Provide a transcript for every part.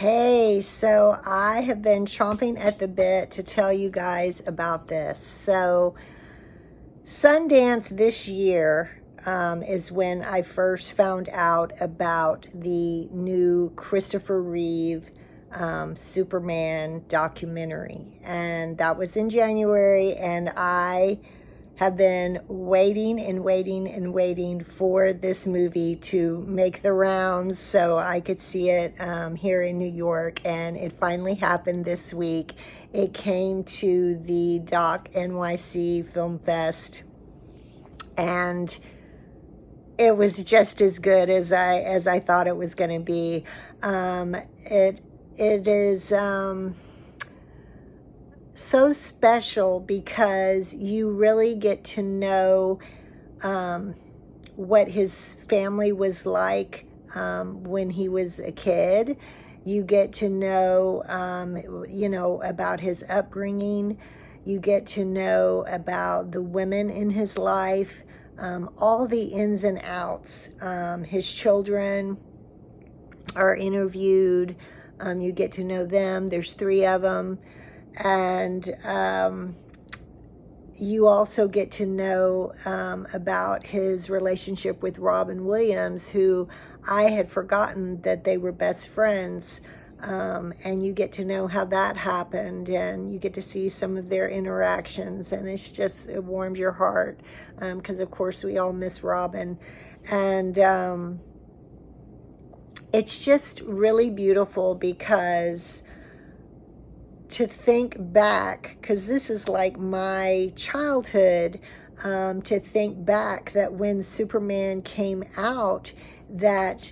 Hey, so I have been chomping at the bit to tell you guys about this. So, Sundance this year is when I first found out about the new Christopher Reeve Superman documentary. And that was in January, and I have been waiting and waiting and waiting for this movie to make the rounds so I could see it here in New York, and it finally happened this week. It came to the Doc NYC Film Fest, and it was just as good as I thought it was going to be. It is so special because you really get to know what his family was like when he was a kid. You get to know, about his upbringing. You get to know about the women in his life, all the ins and outs. His children are interviewed. You get to know them. There's 3 of them. And you also get to know about his relationship with Robin Williams, who I had forgotten that they were best friends. And you get to know how that happened, and you get to see some of their interactions, and it warms your heart, because of course we all miss Robin. And it's just really beautiful because to think back, because this is like my childhood, to think back that when Superman came out, that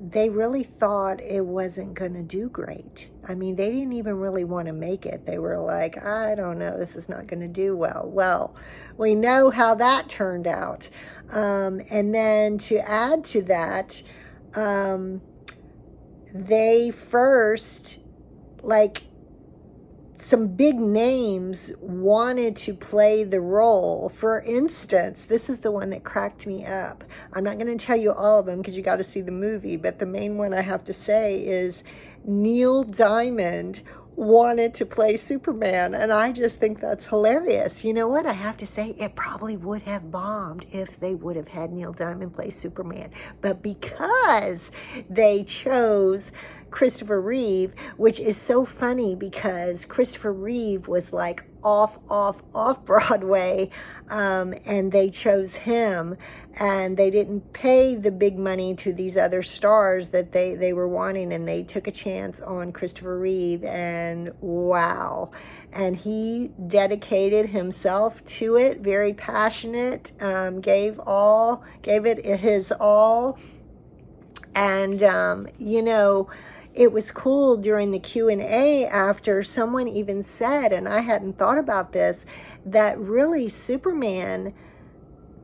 they really thought it wasn't going to do great. I mean, they didn't even really want to make it. They were like, I don't know, this is not going to do well. Well, we know how that turned out. And then to add to that, they first, like, some big names wanted to play the role. For instance, this is the one that cracked me up. I'm not going to tell you all of them because you got to see the movie, but the main one I have to say is Neil Diamond wanted to play Superman, and I just think that's hilarious. You know what? I have to say, it probably would have bombed if they would have had Neil Diamond play Superman. But because they chose Christopher Reeve, which is so funny because Christopher Reeve was like off Broadway, and they chose him, and they didn't pay the big money to these other stars that they were wanting, and they took a chance on Christopher Reeve, and wow. And he dedicated himself to it, very passionate, gave it his all. And, it was cool during the Q&A after someone even said, and I hadn't thought about this, that really Superman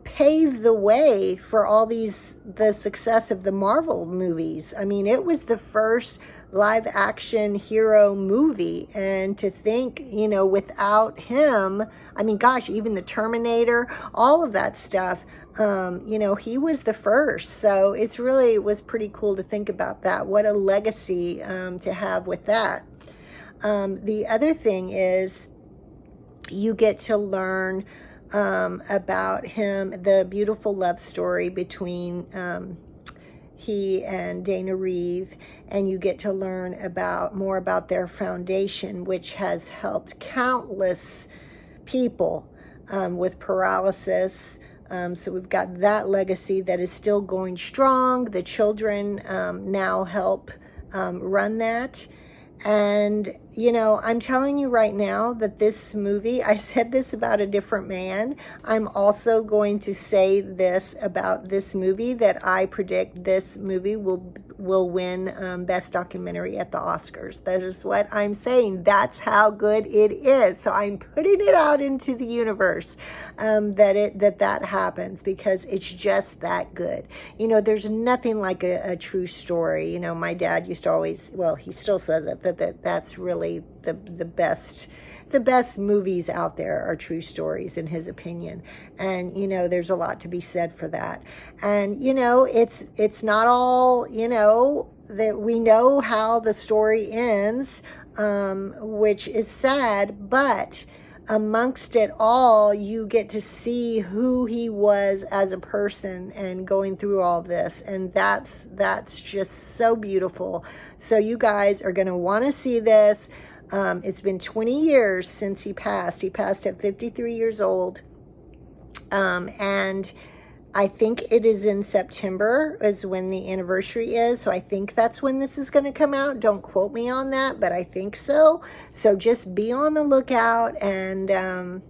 paved the way for the success of the Marvel movies. I mean, it was the first live action hero movie, and to think, without him, I mean, gosh, even the Terminator, all of that stuff, he was the first. So it was pretty cool to think about that. What a legacy to have with that. The other thing is you get to learn about him, the beautiful love story between he and Dana Reeve, and you get to learn more about their foundation, which has helped countless people with paralysis. So we've got that legacy that is still going strong. The children now help run that. And, I'm telling you right now that this movie, I said this about A Different Man. I'm also going to say this about this movie, that I predict this movie will win Best Documentary at the Oscars. That is what I'm saying. That's how good it is. So I'm putting it out into the universe that happens, because it's just that good. There's nothing like a true story. My dad used to always, well, he still says it, that's really the best movies out there are true stories, in his opinion. And there's a lot to be said for that. And it's not all that we know how the story ends, which is sad, but amongst it all, you get to see who he was as a person and going through all this, and that's just so beautiful. So you guys are going to want to see this. It's been 20 years since he passed. He passed at 53 years old, and I think it is in September is when the anniversary is. So I think that's when this is going to come out. Don't quote me on that, but I think so. So just be on the lookout and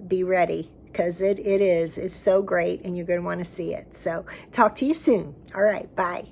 be ready, because it is. It's so great, and you're going to want to see it. So talk to you soon. All right. Bye.